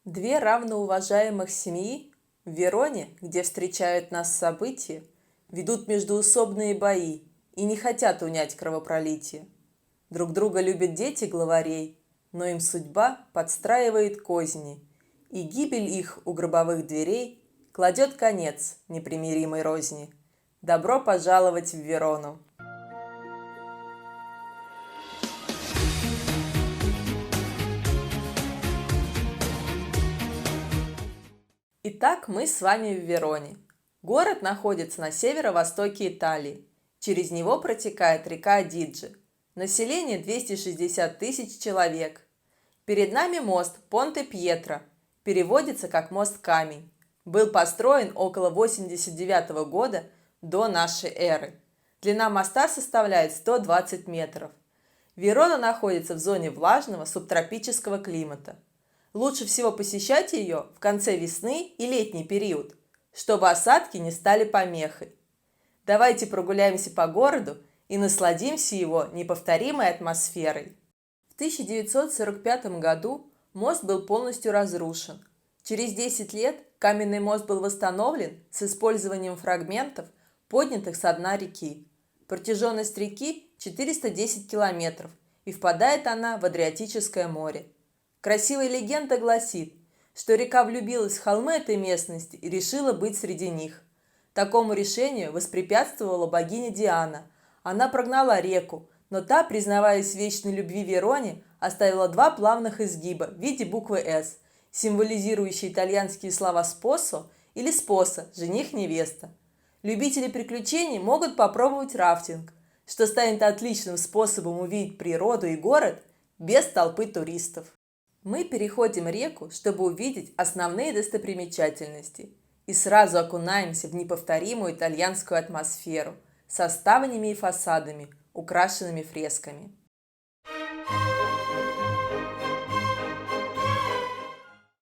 Две равноуважаемых семьи в Вероне, где встречают нас события, ведут междоусобные бои и не хотят унять кровопролитие. Друг друга любят дети главарей, но им судьба подстраивает козни, и гибель их у гробовых дверей кладет конец непримиримой розни. Добро пожаловать в Верону! Итак, мы с вами в Вероне. Город находится на северо-востоке Италии. Через него протекает река Адидже. Население 260 тысяч человек. Перед нами мост Понте-Пьетро. Переводится как мост-камень. Был построен около 89 года до нашей эры. Длина моста составляет 120 метров. Верона находится в зоне влажного субтропического климата. Лучше всего посещать ее в конце весны и летний период, чтобы осадки не стали помехой. Давайте прогуляемся по городу и насладимся его неповторимой атмосферой. В 1945 году мост был полностью разрушен. Через 10 лет каменный мост был восстановлен с использованием фрагментов, поднятых со дна реки. Протяженность реки 410 километров, и впадает она в Адриатическое море. Красивая легенда гласит, что река влюбилась в холмы этой местности и решила быть среди них. Такому решению воспрепятствовала богиня Диана. Она прогнала реку, но та, признаваясь в вечной любви Вероне, оставила два плавных изгиба в виде буквы «С», символизирующие итальянские слова «спосо» или «споса» – «жених-невеста». Любители приключений могут попробовать рафтинг, что станет отличным способом увидеть природу и город без толпы туристов. Мы переходим реку, чтобы увидеть основные достопримечательности, и сразу окунаемся в неповторимую итальянскую атмосферу со ставнями и фасадами, украшенными фресками.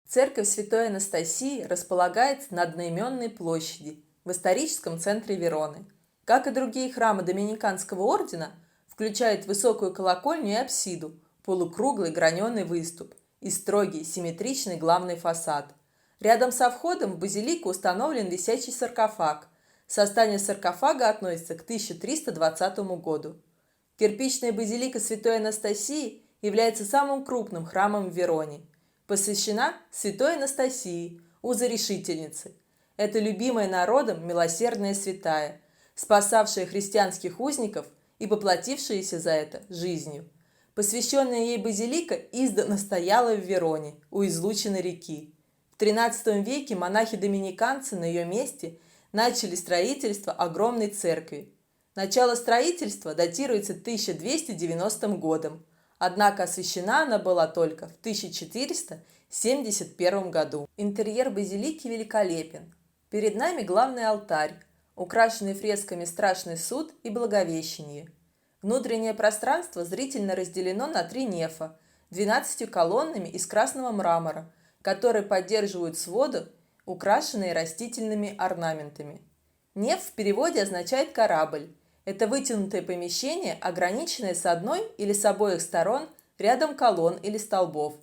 Церковь Святой Анастасии располагается на одноименной площади в историческом центре Вероны. Как и другие храмы Доминиканского ордена, включает высокую колокольню и апсиду, полукруглый граненый выступ и строгий симметричный главный фасад. Рядом со входом в базилику установлен висячий саркофаг. Создание саркофага относится к 1320 году. Кирпичная базилика Святой Анастасии является самым крупным храмом в Вероне. Посвящена Святой Анастасии, узорешительнице. Это любимая народом милосердная святая, спасавшая христианских узников и поплатившаяся за это жизнью. Посвященная ей базилика издавна стояла в Вероне, у излучины реки. В XIII веке монахи-доминиканцы на ее месте начали строительство огромной церкви. Начало строительства датируется 1290 годом, однако освящена она была только в 1471 году. Интерьер базилики великолепен. Перед нами главный алтарь, украшенный фресками «Страшный суд» и «Благовещение». Внутреннее пространство зрительно разделено на 3 нефа, 12 колоннами из красного мрамора, которые поддерживают своды, украшенные растительными орнаментами. Неф в переводе означает «корабль». Это вытянутое помещение, ограниченное с одной или с обоих сторон рядом колонн или столбов.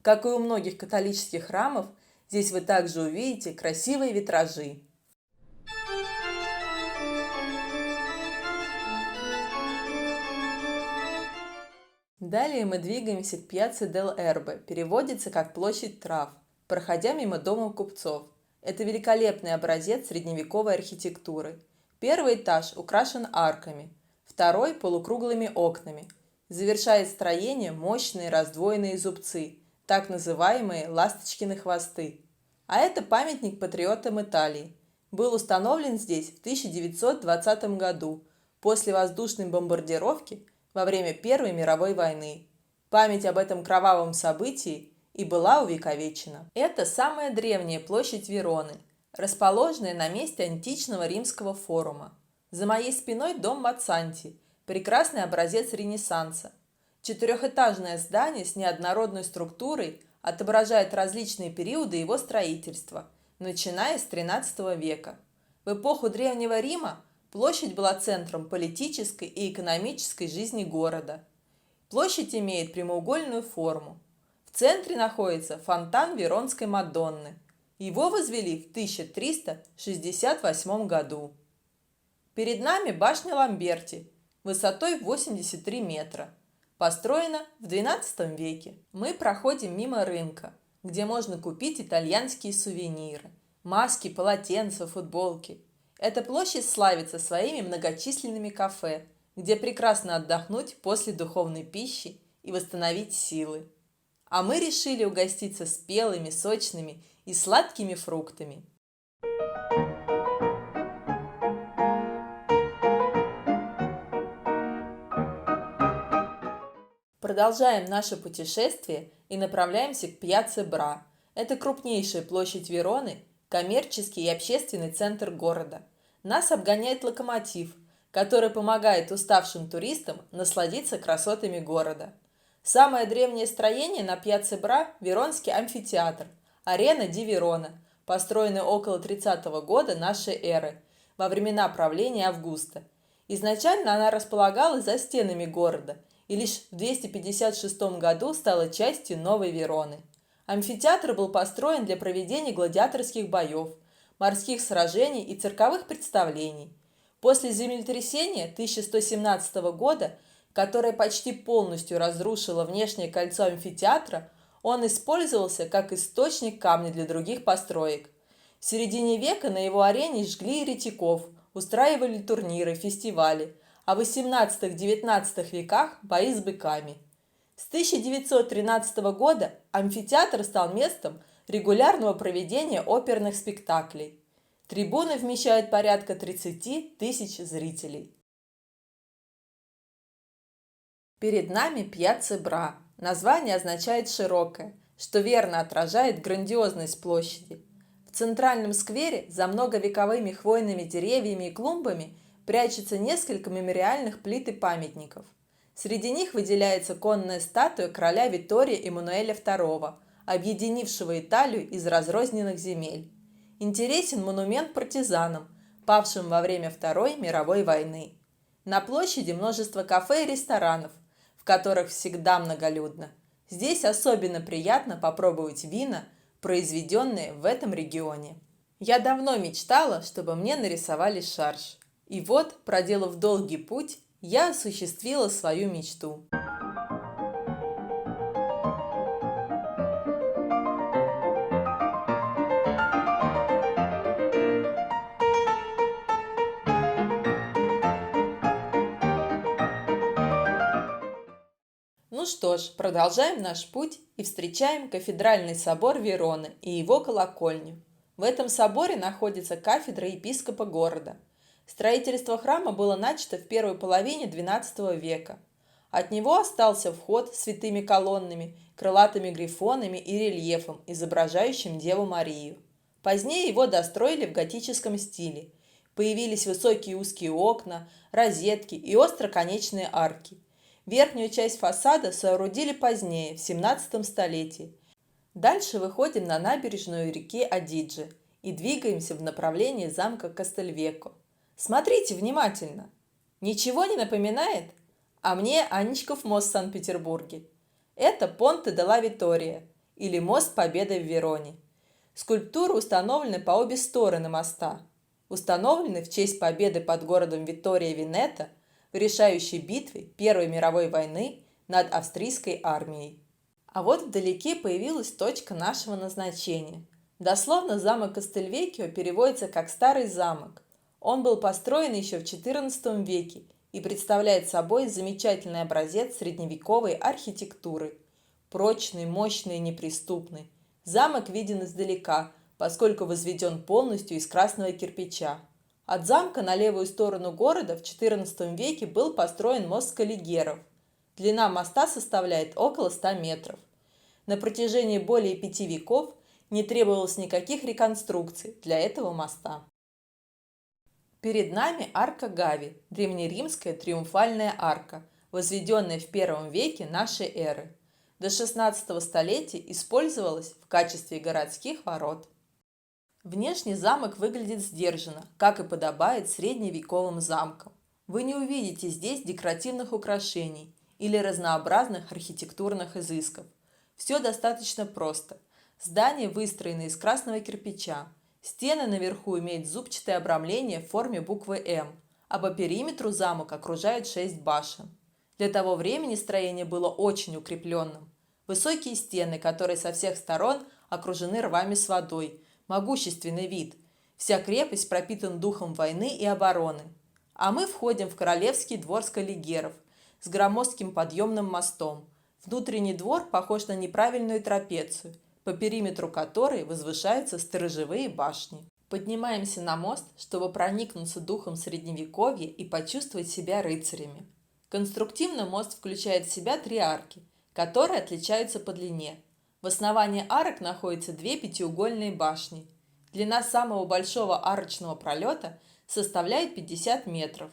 Как и у многих католических храмов, здесь вы также увидите красивые витражи. Далее мы двигаемся к Пьяцца дель Эрбе, переводится как «площадь трав», проходя мимо дома купцов. Это великолепный образец средневековой архитектуры. Первый этаж украшен арками, второй – полукруглыми окнами. Завершает строение мощные раздвоенные зубцы, так называемые «ласточкины хвосты». А это памятник патриотам Италии. Был установлен здесь в 1920 году, после воздушной бомбардировки во время Первой мировой войны. Память об этом кровавом событии и была увековечена. Это самая древняя площадь Вероны, расположенная на месте античного римского форума. За моей спиной дом Мацанти, прекрасный образец Ренессанса. Четырехэтажное здание с неоднородной структурой отображает различные периоды его строительства, начиная с XIII века. В эпоху Древнего Рима площадь была центром политической и экономической жизни города. Площадь имеет прямоугольную форму. В центре находится фонтан Веронской Мадонны. Его возвели в 1368 году. Перед нами башня Ламберти высотой 83 метра. Построена в XII веке. Мы проходим мимо рынка, где можно купить итальянские сувениры, маски, полотенца, футболки. Эта площадь славится своими многочисленными кафе, где прекрасно отдохнуть после духовной пищи и восстановить силы. А мы решили угоститься спелыми, сочными и сладкими фруктами. Продолжаем наше путешествие и направляемся к Пьяцца Бра. Это крупнейшая площадь Вероны, коммерческий и общественный центр города. Нас обгоняет локомотив, который помогает уставшим туристам насладиться красотами города. Самое древнее строение на Пьяцца Бра – Веронский амфитеатр, арена Ди Верона, построенный около 30-го года нашей эры, во времена правления Августа. Изначально она располагалась за стенами города и лишь в 256 году стала частью Новой Вероны. Амфитеатр был построен для проведения гладиаторских боев, морских сражений и цирковых представлений. После землетрясения 1117 года, которое почти полностью разрушило внешнее кольцо амфитеатра, он использовался как источник камня для других построек. В середине века на его арене жгли еретиков, устраивали турниры, фестивали, а в XVIII-XIX веках бои с быками. С 1913 года амфитеатр стал местом регулярного проведения оперных спектаклей. Трибуны вмещают порядка 30 тысяч зрителей. Перед нами Пьяцца Бра. Название означает «широкое», что верно отражает грандиозность площади. В центральном сквере за многовековыми хвойными деревьями и клумбами прячется несколько мемориальных плит и памятников. Среди них выделяется конная статуя короля Виттория Эммануэля II, объединившего Италию из разрозненных земель. Интересен монумент партизанам, павшим во время Второй мировой войны. На площади множество кафе и ресторанов, в которых всегда многолюдно. Здесь особенно приятно попробовать вина, произведенные в этом регионе. Я давно мечтала, чтобы мне нарисовали шарж. И вот, проделав долгий путь, я осуществила свою мечту. Ну что ж, продолжаем наш путь и встречаем кафедральный собор Вероны и его колокольню. В этом соборе находится кафедра епископа города. Строительство храма было начато в первой половине XII века. От него остался вход с святыми колоннами, крылатыми грифонами и рельефом, изображающим Деву Марию. Позднее его достроили в готическом стиле. Появились высокие узкие окна, розетки и остроконечные арки. Верхнюю часть фасада соорудили позднее, в 17 столетии. Дальше выходим на набережную реки Адидже и двигаемся в направлении замка Кастельвеко. Смотрите внимательно. Ничего не напоминает? А мне Аничков мост в Санкт-Петербурге. Это Понте де ла Виттория, или мост Победы в Вероне. Скульптуры установлены по обе стороны моста. Установлены в честь победы под городом Виттория-Венето в решающей битве Первой мировой войны над австрийской армией. А вот вдалеке появилась точка нашего назначения. Дословно замок Кастельвекио переводится как «старый замок». Он был построен еще в XIV веке и представляет собой замечательный образец средневековой архитектуры. Прочный, мощный и неприступный. Замок виден издалека, поскольку возведен полностью из красного кирпича. От замка на левую сторону города в XIV веке был построен мост Каллигеров. Длина моста составляет около 100 метров. На протяжении более 5 веков не требовалось никаких реконструкций для этого моста. Перед нами арка Гави, древнеримская триумфальная арка, возведенная в I веке нашей эры. До XVI столетия использовалась в качестве городских ворот. Внешне замок выглядит сдержанно, как и подобает средневековым замкам. Вы не увидите здесь декоративных украшений или разнообразных архитектурных изысков. Все достаточно просто. Здание выстроено из красного кирпича. Стены наверху имеют зубчатое обрамление в форме буквы «М», а по периметру замок окружает 6 башен. Для того времени строение было очень укрепленным. Высокие стены, которые со всех сторон окружены рвами с водой, могущественный вид. Вся крепость пропитана духом войны и обороны. А мы входим в королевский двор скаллигеров с громоздким подъемным мостом. Внутренний двор похож на неправильную трапецию, по периметру которой возвышаются сторожевые башни. Поднимаемся на мост, чтобы проникнуться духом средневековья и почувствовать себя рыцарями. Конструктивно мост включает в себя 3 арки, которые отличаются по длине. В основании арок находятся 2 пятиугольные башни. Длина самого большого арочного пролета составляет 50 метров.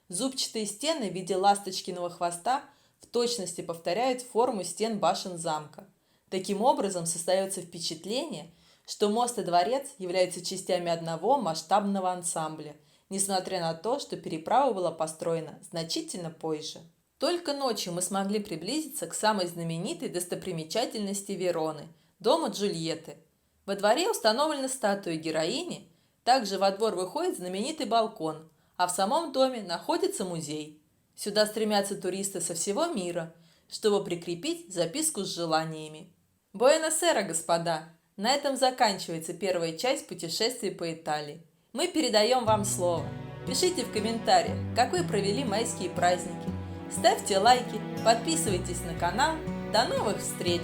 Зубчатые стены в виде ласточкиного хвоста в точности повторяют форму стен башен замка. Таким образом, создается впечатление, что мост и дворец являются частями одного масштабного ансамбля, несмотря на то, что переправа была построена значительно позже. Только ночью мы смогли приблизиться к самой знаменитой достопримечательности Вероны – дому Джульетты. Во дворе установлена статуя героини, также во двор выходит знаменитый балкон, а в самом доме находится музей. Сюда стремятся туристы со всего мира, чтобы прикрепить записку с желаниями. Буэнос-Айрес, господа! На этом заканчивается первая часть путешествия по Италии. Мы передаем вам слово. Пишите в комментариях, как вы провели майские праздники. Ставьте лайки, подписывайтесь на канал. До новых встреч!